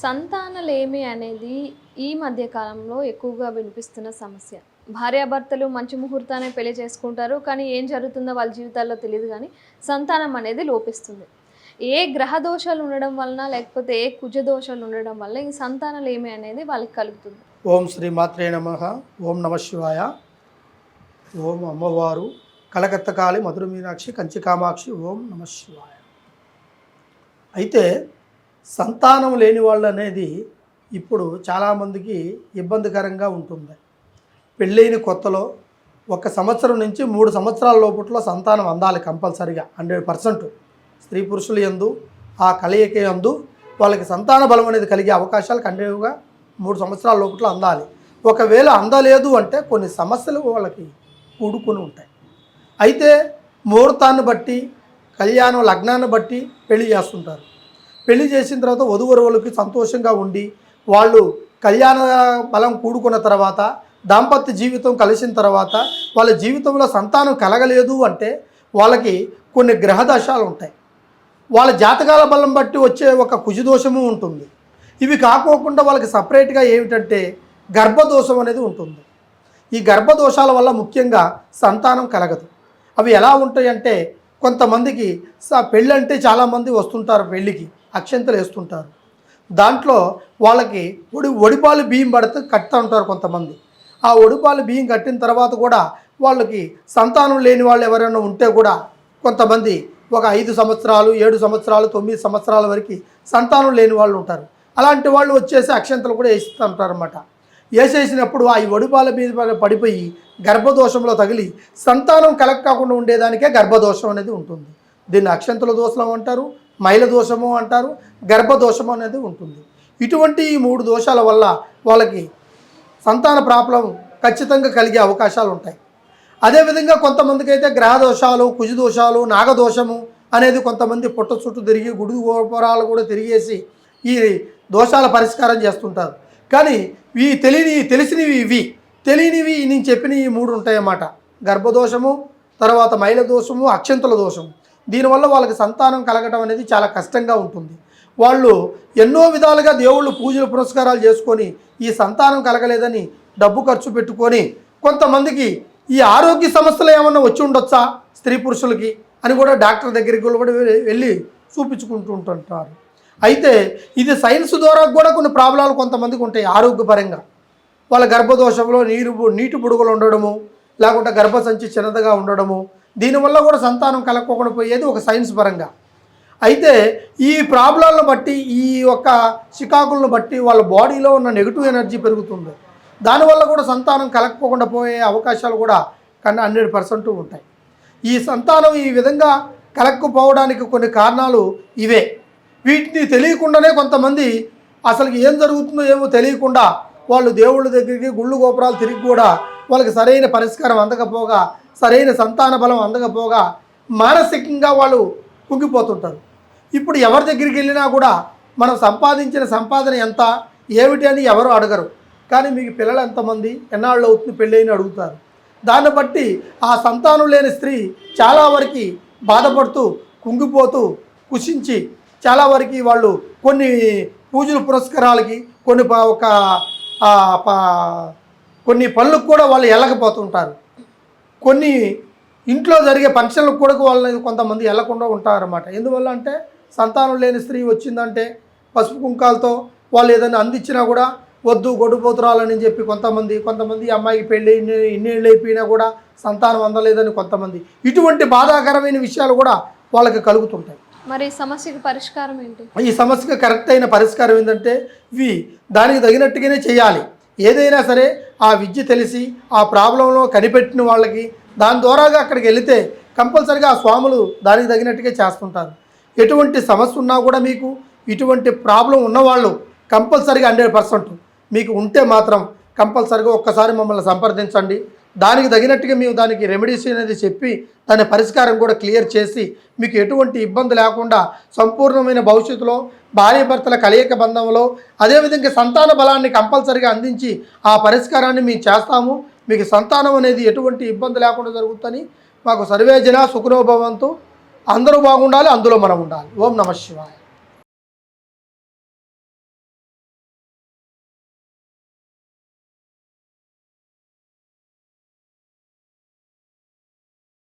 సంతానలేమి అనేది ఈ మధ్య కాలంలో ఎక్కువగా వినిపిస్తున్న సమస్య. భార్యాభర్తలు మంచి ముహూర్తానే పెళ్లి చేసుకుంటారు. కానీ ఏం జరుగుతుందో వాళ్ళ జీవితాల్లో తెలీదు గానీ, సంతానం అనేది లోపిస్తుంది. ఏ గ్రహ దోషాలు ఉండడం వలన, లేకపోతే ఏ కుజ దోషాలు ఉండడం వల్ల ఈ సంతానలేమి అనేది వాళ్ళకి కలుగుతుంది. ఓం శ్రీ మాత్రే నమః. ఓం నమ శివాయ. ఓం అమ్మవారు కలకత్తకాళి మధుర మీనాక్షి కంచి కామాక్షి. ఓం నమ శివాయ. అయితే సంతానం లేని వాళ్ళు అనేది ఇప్పుడు చాలామందికి ఇబ్బందికరంగా ఉంటుంది. పెళ్ళైన కొత్తలో 1 సంవత్సరం నుంచి 3 సంవత్సరాల లోపట్లో సంతానం అందాలి కంపల్సరిగా 100%. స్త్రీ పురుషులు యందు ఆ కలయిక యందు వాళ్ళకి సంతాన బలం అనేది కలిగే అవకాశాలు కంటిన్యూగా 3 సంవత్సరాల లోపట్లో అందాలి. ఒకవేళ అందలేదు అంటే కొన్ని సమస్యలు వాళ్ళకి కూడుకుని ఉంటాయి. అయితే ముహూర్తాన్ని బట్టి, కళ్యాణం లగ్నాన్ని బట్టి పెళ్లి చేస్తుంటారు. పెళ్లి చేసిన తర్వాత వధువరువులకి సంతోషంగా ఉండి వాళ్ళు కళ్యాణ బలం కూడుకున్న తర్వాత, దాంపత్య జీవితం కలిసిన తర్వాత వాళ్ళ జీవితంలో సంతానం కలగలేదు అంటే వాళ్ళకి కొన్ని గ్రహదశాలు ఉంటాయి. వాళ్ళ జాతకాల బలం బట్టి వచ్చే ఒక కుజదోషము ఉంటుంది. ఇవి కాకోకుండా వాళ్ళకి సపరేట్గా ఏమిటంటే గర్భదోషం అనేది ఉంటుంది. ఈ గర్భదోషాల వల్ల ముఖ్యంగా సంతానం కలగదు. అవి ఎలా ఉంటాయంటే, కొంతమందికి పెళ్ళంటే చాలామంది వస్తుంటారు, పెళ్ళికి అక్షంతలు వేస్తుంటారు. దాంట్లో వాళ్ళకి ఒడిపాలు బియ్యం పడితే కట్టుతూ ఉంటారు కొంతమంది. ఆ ఒడిపాలు బియ్యం కట్టిన తర్వాత కూడా వాళ్ళకి సంతానం లేని వాళ్ళు ఎవరైనా ఉంటే కూడా కొంతమంది ఒక 5 సంవత్సరాలు, 7 సంవత్సరాలు, 9 సంవత్సరాల వరకు సంతానం లేని వాళ్ళు ఉంటారు. అలాంటి వాళ్ళు వచ్చేసి అక్షంతలు కూడా వేస్తూ ఉంటారన్నమాట. వేసేసినప్పుడు ఆ ఒడిపాల మీద పడిపోయి గర్భదోషంలో తగిలి సంతానం కలగకుండా ఉండేదానికే గర్భదోషం అనేది ఉంటుంది. దీన్ని అక్షంతల దోషం అంటారు, మైల దోషము అంటారు, గర్భదోషము అనేది ఉంటుంది. ఇటువంటి ఈ 3 దోషాల వల్ల వాళ్ళకి సంతాన ప్రాబ్లం ఖచ్చితంగా కలిగే అవకాశాలు ఉంటాయి. అదేవిధంగా కొంతమందికి అయితే గ్రహదోషాలు, కుజదోషాలు, నాగదోషము అనేది కొంతమంది పుట్ట చుట్టూ తిరిగి గుడి గోపురాలు కూడా తిరిగేసి ఈ దోషాల పరిష్కారం చేస్తుంటారు. కానీ ఈ తెలిసినవి తెలియనివి నేను చెప్పిన ఈ 3 ఉంటాయన్నమాట. గర్భదోషము, తర్వాత మైల దోషము, అక్షంతల దోషము. దీనివల్ల వాళ్ళకి సంతానం కలగటం అనేది చాలా కష్టంగా ఉంటుంది. వాళ్ళు ఎన్నో విధాలుగా దేవుళ్ళు పూజలు పురస్కారాలు చేసుకొని ఈ సంతానం కలగలేదని డబ్బు ఖర్చు పెట్టుకొని, కొంతమందికి ఈ ఆరోగ్య సమస్యలు ఏమన్నా వచ్చి ఉండొచ్చా స్త్రీ పురుషులకి అని కూడా డాక్టర్ దగ్గరికి కూడా వెళ్ళి చూపించుకుంటూ ఉంటుంటారు. అయితే ఇది సైన్స్ ద్వారా కూడా కొన్ని ప్రాబ్లాలు కొంతమందికి ఉంటాయి ఆరోగ్యపరంగా. వాళ్ళ గర్భదోషంలో నీటి బుడుగులు ఉండడము, లేకుంటే గర్భసంచి చిన్నదిగా ఉండడము, దీనివల్ల కూడా సంతానం కలగకుండా పోయేది ఒక సైన్స్ పరంగా. అయితే ఈ ప్రాబ్లాలను బట్టి, ఈ యొక్క చికాకులను బట్టి వాళ్ళ బాడీలో ఉన్న నెగిటివ్ ఎనర్జీ పెరుగుతుంది. దానివల్ల కూడా సంతానం కలగకుండా పోయే అవకాశాలు కూడా 100% ఉంటాయి. ఈ సంతానం ఈ విధంగా కలగకపోవడానికి కొన్ని కారణాలు ఇవే. వీటిని తెలియకుండానే కొంతమంది అసలు ఏం జరుగుతుందో ఏమో తెలియకుండా వాళ్ళు దేవుళ్ళ దగ్గరికి గుళ్ళు గోపురాలు తిరిగి కూడా వాళ్ళకి సరైన పరిష్కారం అందకపోగా, సరైన సంతాన బలం అందకపోగా మానసికంగా వాళ్ళు కుంగిపోతుంటారు. ఇప్పుడు ఎవరి దగ్గరికి వెళ్ళినా కూడా మనం సంపాదించిన సంపాదన ఎంత, ఏమిటి అని ఎవరు అడగరు. కానీ మీకు పిల్లలు ఎంతమంది, ఎన్నాళ్ళు అవుతుంది పెళ్ళి అని అడుగుతారు. దాన్ని బట్టి ఆ సంతానం లేని స్త్రీ చాలా వరకు బాధపడుతూ, కుంగిపోతూ, కుషించి చాలా వరకు వాళ్ళు కొన్ని పూజల పురస్కారాలకి, కొన్ని పనులకు కూడా వాళ్ళు వెళ్ళకపోతుంటారు. కొన్ని ఇంట్లో జరిగే ఫంక్షన్లకు కూడా వాళ్ళని కొంతమంది వెళ్ళకుండా ఉంటారన్నమాట. ఎందువల్ల అంటే సంతానం లేని స్త్రీ వచ్చిందంటే పసుపు కుంకాలతో వాళ్ళు ఏదైనా అందించినా కూడా వద్దు, గొడ్డుపోతురాలని చెప్పి కొంతమంది అమ్మాయికి పెళ్ళి ఇన్నేళ్ళు అయిపోయినా కూడా సంతానం అందలేదని కొంతమంది, ఇటువంటి బాధాకరమైన విషయాలు కూడా వాళ్ళకి కలుగుతుంటాయి. మరి సమస్యకి పరిష్కారం ఏంటి? ఈ సమస్యకు కరెక్ట్ అయిన పరిష్కారం ఏంటంటే దానికి తగినట్టుగానే చేయాలి. ఏదైనా సరే ఆ విద్య తెలిసి ఆ ప్రాబ్లంలో కనిపెట్టిన వాళ్ళకి దాని ద్వారాగా అక్కడికి వెళితే కంపల్సరిగా ఆ స్వాములు దానికి తగినట్టుగా చేస్తుంటారు. ఎటువంటి సమస్య ఉన్నా కూడా మీకు ఇటువంటి ప్రాబ్లం ఉన్నవాళ్ళు కంపల్సరిగా 100% మీకు ఉంటే మాత్రం కంపల్సరిగా ఒక్కసారి మమ్మల్ని సంప్రదించండి. దానికి తగినట్టుగా మేము దానికి రెమెడీస్ అనేది చెప్పి దాని పరిష్కారం కూడా క్లియర్ చేసి మీకు ఎటువంటి ఇబ్బంది లేకుండా సంపూర్ణమైన భవిష్యత్తులో భార్యాభర్తల కలయిక బంధంలో, అదేవిధంగా సంతాన బలాన్ని కంపల్సరిగా అందించి ఆ పరిష్కారాన్ని మేము చేస్తాము. మీకు సంతానం అనేది ఎటువంటి ఇబ్బంది లేకుండా జరుగుతుందని మాకు సర్వేజన సుఖనోభవంతో అందరూ బాగుండాలి, అందులో మనం ఉండాలి. ఓం నమ శివాయ.